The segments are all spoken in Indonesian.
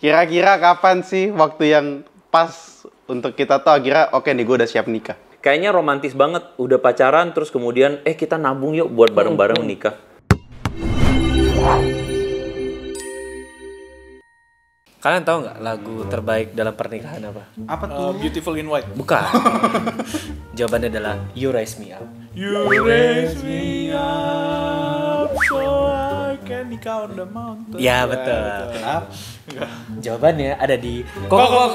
Kira-kira kapan sih waktu yang pas untuk kita tuh akhirnya oke nih gue udah siap nikah? Kayaknya romantis banget, udah pacaran terus kemudian kita nabung yuk buat bareng-bareng nikah. Kalian tahu nggak lagu terbaik dalam pernikahan apa? Apa tuh? Beautiful in White. Bukan. Jawabannya adalah You Raise Me Up. You raise me up so I can nikah on the mountain. Ya betul. Kenapa? Jawabannya ada di Koko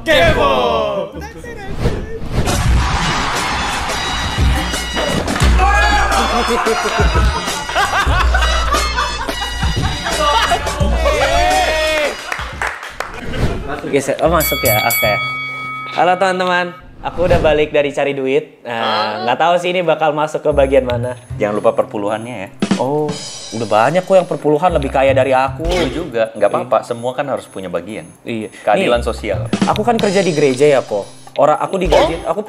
Kepo. Masuk ya, oke. Halo teman-teman, aku udah balik dari cari duit. Nah, nggak tahu sih ini bakal masuk ke bagian mana. Jangan lupa perpuluhannya ya. Oh, udah banyak kok yang perpuluhan lebih kaya dari aku. Lu juga, nggak apa-apa. Semua kan harus punya bagian. Iya. Keadilan Nih, sosial. aku kan kerja di gereja ya kok. Orang aku digaji, aku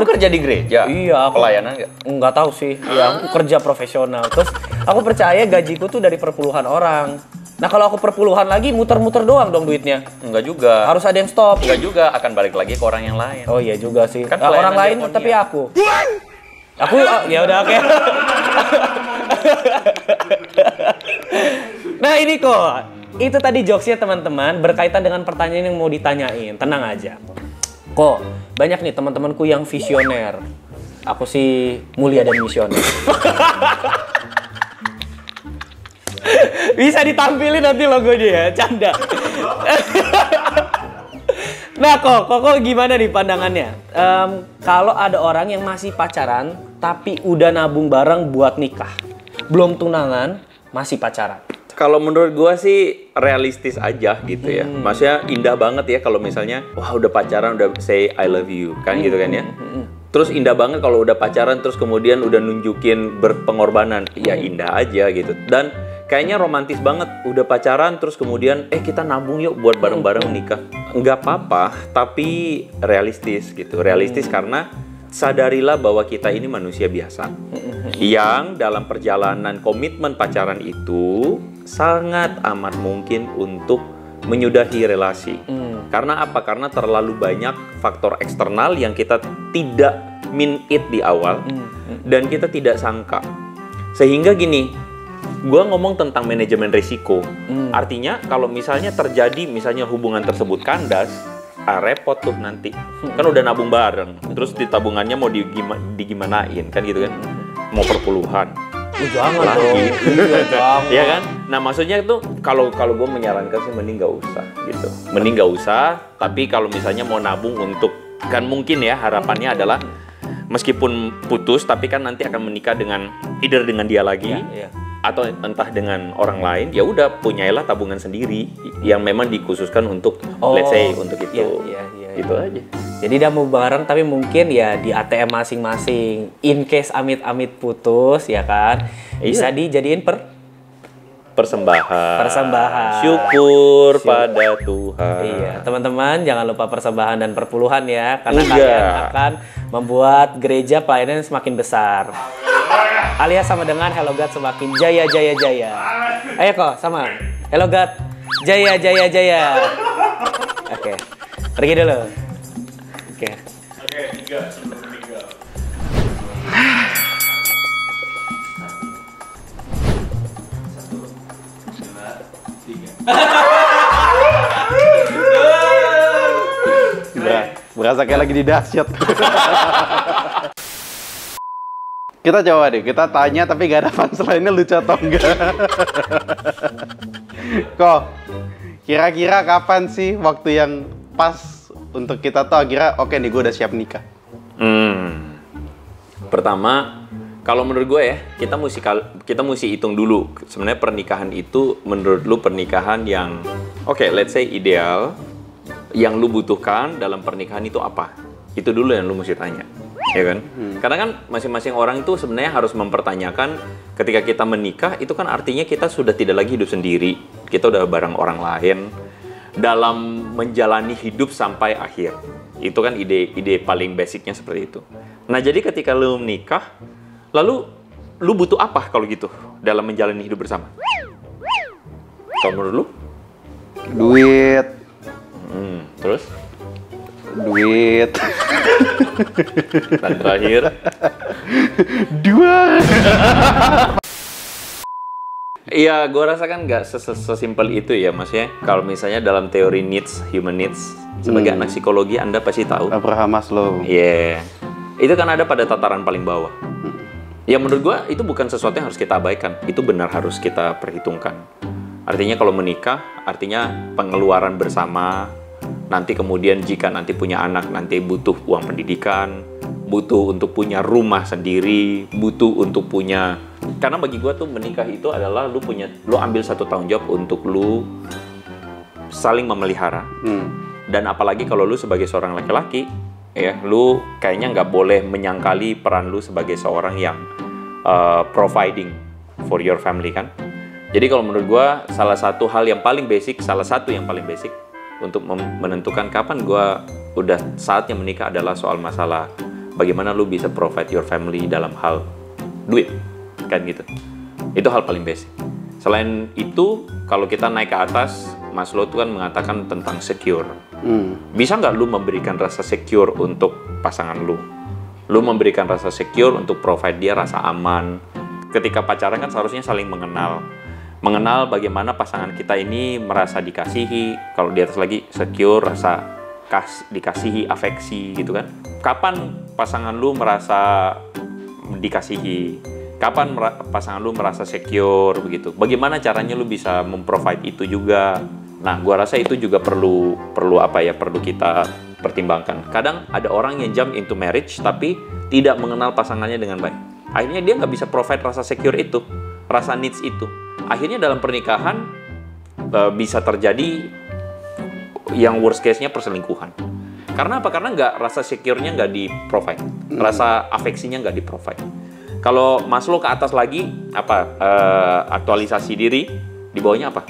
kerja di gereja? Iya, aku pelayanan nggak? Nggak tahu sih. Ya, aku kerja profesional. Terus aku percaya gajiku tuh dari perpuluhan orang. Nah, kalau aku perpuluhan lagi muter-muter doang dong duitnya. Enggak juga. Harus ada yang stop. Enggak juga, akan balik lagi ke orang yang lain. Oh iya juga sih. Kan Orang lain diakonia. tapi aku. Aku ya udah oke. Nah, ini kok. Itu tadi jokesnya teman-teman berkaitan dengan pertanyaan yang mau ditanyain. Tenang aja. Kok banyak nih teman-temanku yang visioner. Aku sih mulia dan misioner. Bisa ditampilin nanti logonya ya, canda. Nah kok gimana nih pandangannya? Kalau ada orang yang masih pacaran tapi udah nabung bareng buat nikah, belum tunangan, masih pacaran. Kalau menurut gua sih realistis aja gitu ya. Maksudnya indah banget ya kalau misalnya wah udah pacaran udah say I love you kan gitu kan ya. Terus indah banget kalau udah pacaran terus kemudian udah nunjukin berpengorbanan. Ya indah aja gitu. Dan kayaknya romantis banget udah pacaran terus kemudian kita nabung yuk buat bareng-bareng nikah. Enggak apa-apa, tapi realistis gitu. Realistis karena sadarilah bahwa kita ini manusia biasa yang dalam perjalanan komitmen pacaran itu sangat amat mungkin untuk menyudahi relasi. Karena apa? Karena terlalu banyak faktor eksternal yang kita tidak mean it di awal dan kita tidak sangka. Sehingga gini, gue ngomong tentang manajemen risiko. Artinya kalau misalnya terjadi misalnya hubungan tersebut kandas, repot tuh nanti. Kan udah nabung bareng. Terus di tabungannya mau digimanain kan gitu kan. Mau perpuluhan. Jangan lagi. Dong. Ya kan? Nah maksudnya itu kalau gue menyarankan sih mending nggak usah gitu. Mending nggak usah. Tapi kalau misalnya mau nabung untuk kan mungkin ya harapannya adalah meskipun putus tapi kan nanti akan menikah dengan either dengan dia lagi. Atau entah dengan orang lain, ya udah punyailah tabungan sendiri yang memang dikhususkan untuk let's say untuk itu. Gitu aja. Jadi udah mau bareng tapi mungkin ya di ATM masing-masing. In case amit-amit putus ya kan, bisa dijadiin persembahan. Syukur pada Tuhan. Iya, teman-teman jangan lupa persembahan dan perpuluhan ya, karena kalian akan membuat gereja pelayanan semakin besar. Alias sama dengan Hello God semakin jaya. Ayo kok sama Hello God jaya. Oke. Pergi dulu. Oke. Oke, 3 sebelum meninggal. Berasa kayak lagi di dahsyat. Kita coba deh, kita tanya tapi gak ada punchline-nya lucu atau enggak. Kok, kira-kira kapan sih waktu yang pas untuk kita tuh akhirnya oke nih gue udah siap nikah? Pertama, kalau menurut gue ya, kita mesti hitung dulu. Sebenarnya pernikahan itu menurut lu pernikahan yang let's say ideal, yang lu butuhkan dalam pernikahan itu apa? Itu dulu yang lu mesti tanya. Ya kan? Karena kan masing-masing orang itu sebenarnya harus mempertanyakan ketika kita menikah itu kan artinya kita sudah tidak lagi hidup sendiri. Kita udah bareng orang lain dalam menjalani hidup sampai akhir. Itu kan ide paling basicnya seperti itu. Nah, jadi ketika lu menikah, lalu lu butuh apa kalau gitu dalam menjalani hidup bersama? Kalau menurut lu? Duit. Terus? Duit. Dan terakhir? Dua. Iya, gue rasa kan nggak sesimpel itu ya, maksudnya. Kalau misalnya dalam teori needs, human needs, sebagai anak psikologi Anda pasti tahu. Abraham Maslow. Iya. Itu kan ada pada tataran paling bawah. Ya menurut gue itu bukan sesuatu yang harus kita abaikan. Itu benar harus kita perhitungkan. Artinya kalau menikah, artinya pengeluaran bersama. Nanti kemudian jika nanti punya anak, nanti butuh uang pendidikan, butuh untuk punya rumah sendiri, butuh untuk punya. Karena bagi gue tuh menikah itu adalah lu ambil satu tanggung jawab untuk lu saling memelihara. Dan apalagi kalau lu sebagai seorang laki-laki, ya lu kayaknya nggak boleh menyangkali peran lu sebagai seorang yang providing for your family kan. Jadi kalau menurut gue salah satu yang paling basic untuk menentukan kapan gue udah saatnya menikah adalah soal masalah bagaimana lu bisa provide your family dalam hal duit kan gitu. Itu hal paling basic. Selain itu kalau kita naik ke atas, Maslow tuh kan mengatakan tentang secure. Bisa nggak lu memberikan rasa secure untuk pasangan lu? Lu memberikan rasa secure untuk provide dia rasa aman. Ketika pacaran kan seharusnya saling mengenal bagaimana pasangan kita ini merasa dikasihi. Kalau di atas lagi secure, rasa dikasihi, afeksi gitu kan. Kapan pasangan lu merasa dikasihi? Kapan pasangan lu merasa secure begitu? Bagaimana caranya lu bisa memprovide itu juga? Nah, gua rasa itu juga perlu kita pertimbangkan. Kadang ada orang yang jump into marriage tapi tidak mengenal pasangannya dengan baik. Akhirnya dia nggak bisa provide rasa secure itu, rasa needs itu. Akhirnya dalam pernikahan bisa terjadi yang worst case-nya perselingkuhan. Karena apa? Karena rasa secure-nya nggak di-provide, rasa afeksinya nggak di-provide. Kalau Maslow ke atas lagi, aktualisasi diri, di bawahnya apa?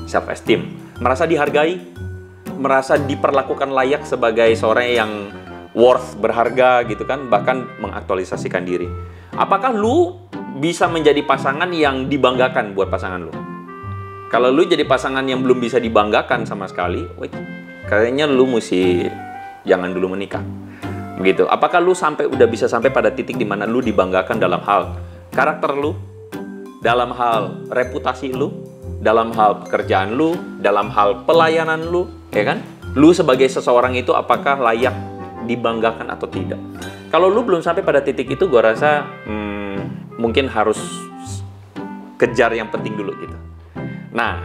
Self-esteem. Merasa dihargai, merasa diperlakukan layak sebagai seorang yang worth, berharga gitu kan, bahkan mengaktualisasikan diri. Apakah lu bisa menjadi pasangan yang dibanggakan buat pasangan lu? Kalau lu jadi pasangan yang belum bisa dibanggakan sama sekali, kayaknya lu mesti jangan dulu menikah. Begitu. Apakah lu udah bisa sampai pada titik di mana lu dibanggakan dalam hal karakter lu, dalam hal reputasi lu, dalam hal pekerjaan lu, dalam hal pelayanan lu, ya kan? Lu sebagai seseorang itu apakah layak dibanggakan atau tidak? Kalau lu belum sampai pada titik itu, gua rasa mungkin harus kejar yang penting dulu gitu. Nah,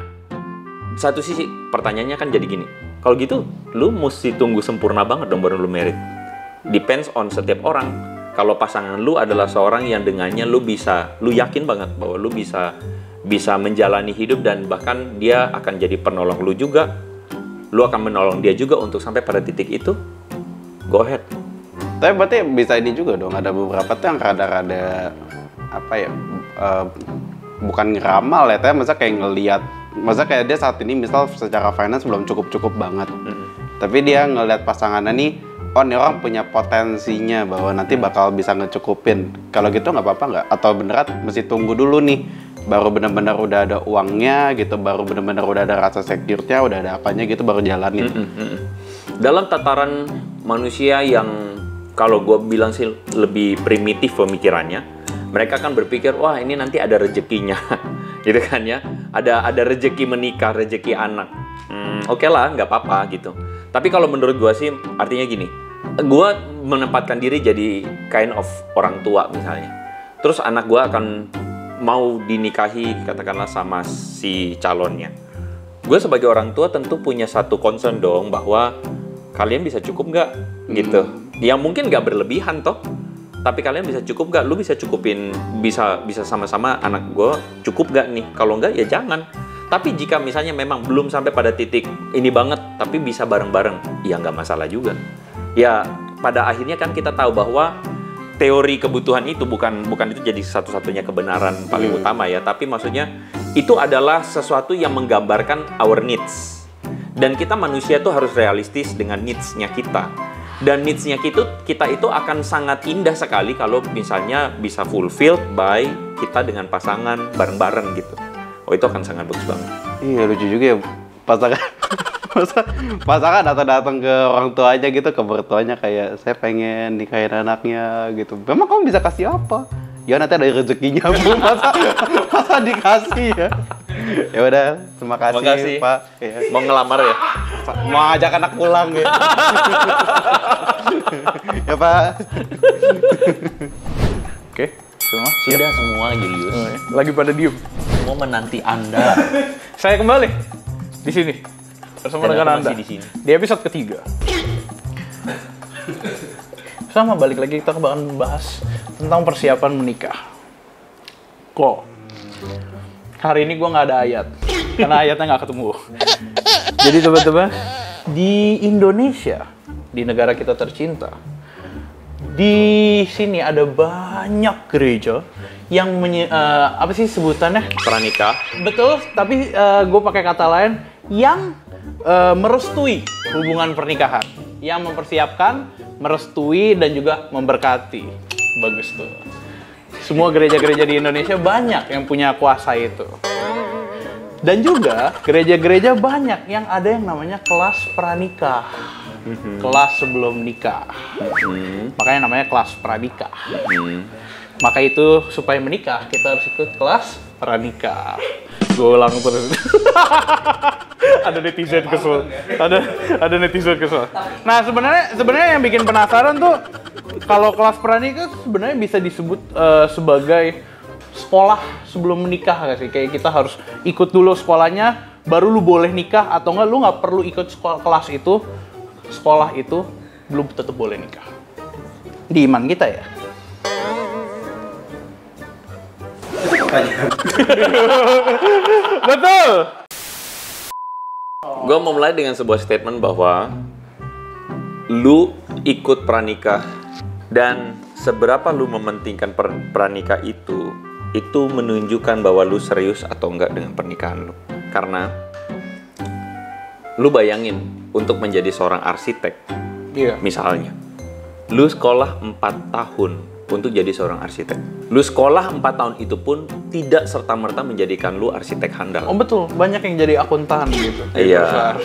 satu sisi pertanyaannya kan jadi gini. Kalau gitu, lu mesti tunggu sempurna banget dong baru lu married. Depends on setiap orang. Kalau pasangan lu adalah seorang yang dengannya lu yakin banget bahwa lu bisa menjalani hidup dan bahkan dia akan jadi penolong lu juga. Lu akan menolong dia juga untuk sampai pada titik itu. Go ahead. Tapi berarti bisa ini juga dong, ada beberapa tuh yang rada-rada bukan ngeramal ya, tapi masa kayak ngelihat, masa kayak dia saat ini misal secara finance belum cukup banget, tapi dia ngelihat pasangannya nih, oh ini orang punya potensinya bahwa nanti bakal bisa ngecukupin. Kalau gitu nggak apa-apa nggak? Atau beneran mesti tunggu dulu nih, baru benar-benar udah ada uangnya gitu, baru benar-benar udah ada rasa secure-nya, udah ada apanya gitu, baru jalanin. Dalam tataran manusia yang kalau gue bilang sih lebih primitif pemikirannya, mereka kan berpikir, wah ini nanti ada rezekinya, gitu kan ya, ada rezeki menikah, rezeki anak, oke lah, nggak apa-apa gitu. Tapi kalau menurut gue sih, artinya gini, gue menempatkan diri jadi kind of orang tua misalnya, terus anak gue akan mau dinikahi, katakanlah sama si calonnya. Gue sebagai orang tua tentu punya satu concern dong, bahwa kalian bisa cukup nggak, gitu. Yang mungkin nggak berlebihan toh, tapi kalian bisa cukup nggak? Lu bisa cukupin, bisa sama-sama anak gue cukup nggak nih? Kalau nggak ya jangan. Tapi jika misalnya memang belum sampai pada titik ini banget, tapi bisa bareng-bareng, ya nggak masalah juga. Ya pada akhirnya kan kita tahu bahwa teori kebutuhan itu bukan itu jadi satu-satunya kebenaran paling utama ya. Tapi maksudnya itu adalah sesuatu yang menggambarkan our needs. Dan kita manusia tuh harus realistis dengan needs-nya kita. Dan needs-nya kita itu akan sangat indah sekali kalau misalnya bisa fulfilled by kita dengan pasangan bareng-bareng gitu. Oh itu akan sangat bagus banget. Iya lucu juga ya. pasangan datang ke orang tuanya gitu, ke mertuanya kayak saya pengen nikahin anaknya gitu. Memang kamu bisa kasih apa? Ya nanti ada rezekinya Bu, masa dikasih ya. Ya udah, terima kasih. Pak. Ya. Mau ngelamar ya? Mau ajak anak pulang ya. Ya Pak. Oke, semua siap. Sudah semua, Julius. Lagi pada diem. Semua menanti Anda. Saya kembali di sini bersama Dan dengan aku Anda masih di sini. di episode ketiga. Sama balik lagi kita akan membahas tentang persiapan menikah. Kok hari ini gue nggak ada ayat karena ayatnya nggak ketemu. Jadi teman-teman, di Indonesia, di negara kita tercinta, di sini ada banyak gereja yang apa sih sebutannya? Pranikah. Betul, tapi gue pakai kata lain yang merestui hubungan pernikahan, yang mempersiapkan, merestui dan juga memberkati. Bagus tuh. Semua gereja-gereja di Indonesia banyak yang punya kuasa itu. Dan juga gereja-gereja banyak yang ada yang namanya kelas pranikah. Kelas sebelum nikah. Makanya namanya kelas pranikah. Maka itu supaya menikah kita harus ikut kelas pranikah. Gue ulang terus. Ada netizen kesel. Ada netizen kesel. Nah, sebenarnya yang bikin penasaran tuh kalau kelas pranikah sebenarnya bisa disebut sebagai sekolah sebelum menikah nggak sih? Kayak kita harus ikut dulu sekolahnya, baru lu boleh nikah, atau enggak lu nggak perlu ikut sekolah itu belum tetap boleh nikah. Di iman kita ya. Betul. Gue mau mulai dengan sebuah statement bahwa lu ikut pranikah dan seberapa lu mementingkan pranikah itu menunjukkan bahwa lu serius atau enggak dengan pernikahan lu. Karena lu bayangin untuk menjadi seorang arsitek, misalnya, lu sekolah 4 tahun untuk jadi seorang arsitek. Lu sekolah 4 tahun itu pun tidak serta-merta menjadikan lu arsitek handal. Oh betul, banyak yang jadi akuntan gitu. Iya.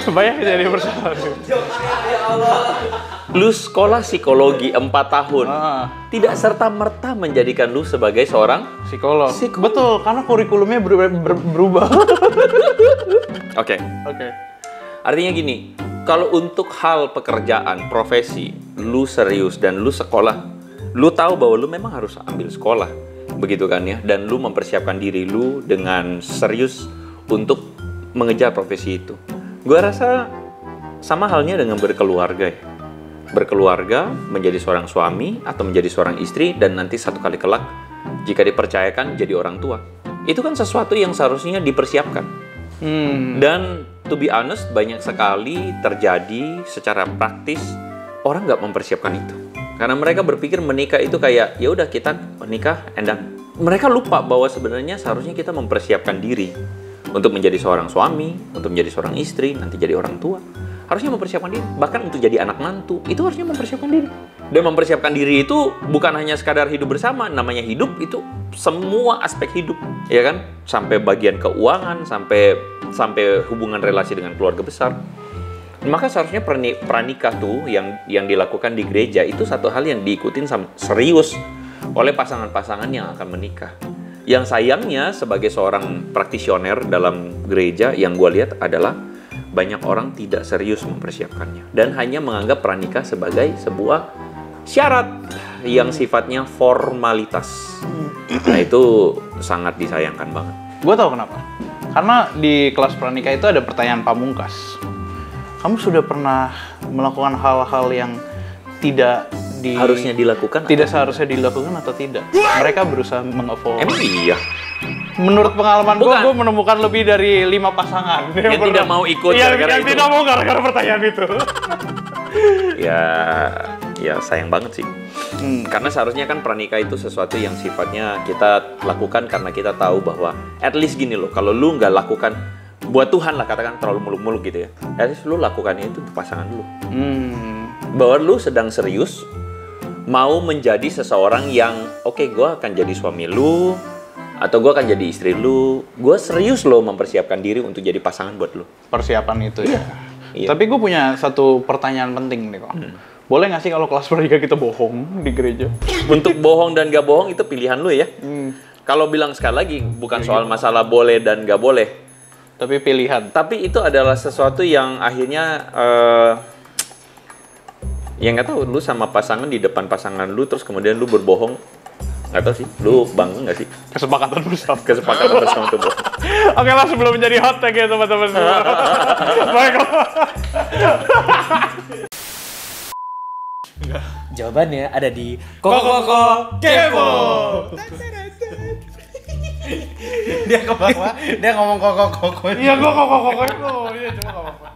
Banyak yang jadi perusahaan. Lu sekolah psikologi 4 tahun, tidak serta-merta menjadikan lu sebagai seorang psikolog. Betul, karena kurikulumnya berubah. Oke. Artinya gini, kalau untuk hal pekerjaan, profesi, lu serius dan lu sekolah, lu tahu bahwa lu memang harus ambil sekolah, begitu kan ya, dan lu mempersiapkan diri lu dengan serius untuk mengejar profesi itu. Gua rasa sama halnya dengan berkeluarga ya. Berkeluarga, menjadi seorang suami atau menjadi seorang istri, dan nanti satu kali kelak jika dipercayakan jadi orang tua. Itu kan sesuatu yang seharusnya dipersiapkan. Dan to be honest, banyak sekali terjadi secara praktis orang nggak mempersiapkan itu. Karena mereka berpikir menikah itu kayak ya udah kita menikah and done. Mereka lupa bahwa sebenarnya seharusnya kita mempersiapkan diri untuk menjadi seorang suami, untuk menjadi seorang istri, nanti jadi orang tua. Harusnya mempersiapkan diri, bahkan untuk jadi anak mantu, itu harusnya mempersiapkan diri. Dan mempersiapkan diri itu bukan hanya sekadar hidup bersama, namanya hidup itu semua aspek hidup, ya kan? Sampai bagian keuangan, sampai hubungan relasi dengan keluarga besar. Maka seharusnya pranikah tuh yang dilakukan di gereja itu satu hal yang diikutin serius oleh pasangan-pasangan yang akan menikah. Yang sayangnya sebagai seorang praktisioner dalam gereja yang gue lihat adalah banyak orang tidak serius mempersiapkannya dan hanya menganggap pranikah sebagai sebuah syarat yang sifatnya formalitas. Nah itu sangat disayangkan banget. Gue tahu kenapa. Karena di kelas pranikah itu ada pertanyaan pamungkas. Kamu sudah pernah melakukan hal-hal yang harusnya dilakukan? Tidak seharusnya dilakukan atau tidak? Mereka berusaha meng-avoid. Emang iya? Menurut pengalaman gue menemukan lebih dari 5 pasangan yang tidak mau ikut gara-gara itu. Yang tidak mau gara-gara pertanyaan itu. Ya sayang banget sih. Karena seharusnya kan pranikah itu sesuatu yang sifatnya kita lakukan karena kita tahu bahwa at least gini loh, kalau lu nggak lakukan buat Tuhan lah, katakan terlalu muluk-muluk gitu ya, at least lu lakukannya itu untuk pasangan lu. Bahwa lu sedang serius mau menjadi seseorang yang oke, gue akan jadi suami lu, atau gue akan jadi istri lu. Gue serius loh mempersiapkan diri untuk jadi pasangan buat lu. Persiapan itu ya. Iya. Tapi gue punya satu pertanyaan penting nih kok. Boleh nggak sih kalau kelas pranikah kita bohong di gereja? Untuk bohong dan gak bohong itu pilihan lu ya. Kalau bilang sekali lagi, bukan soal masalah boleh dan gak boleh. Tapi pilihan. Tapi itu adalah sesuatu yang akhirnya yang nggak tahu, lu sama pasangan di depan pasangan lu terus kemudian lu berbohong, nggak tahu sih, lu bangga nggak sih? Kesepakatan bersama. Kesepakatan bersama tuh bohong. Oke lah, sebelum menjadi hot tag ya teman-teman semua. Baiklah. Jawabannya ada di Koko Kepo. Dia ke bawah, dia ngomong koko. Iya, gua Koko Kepo. Iya, cuma enggak apa-apa.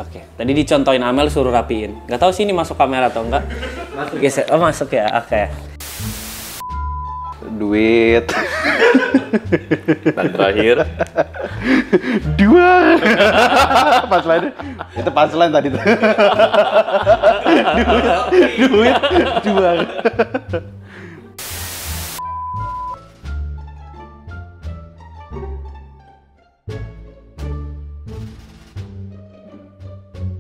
Oke, tadi dicontohin Amel suruh rapiin. Gak tahu sih ini masuk kamera atau enggak. Masuk. Geser. Oh, masuk ya. Oke. Duit. Dan terakhir, Dua. Punchline. Itu punchline tadi tuh. Duit. Dua.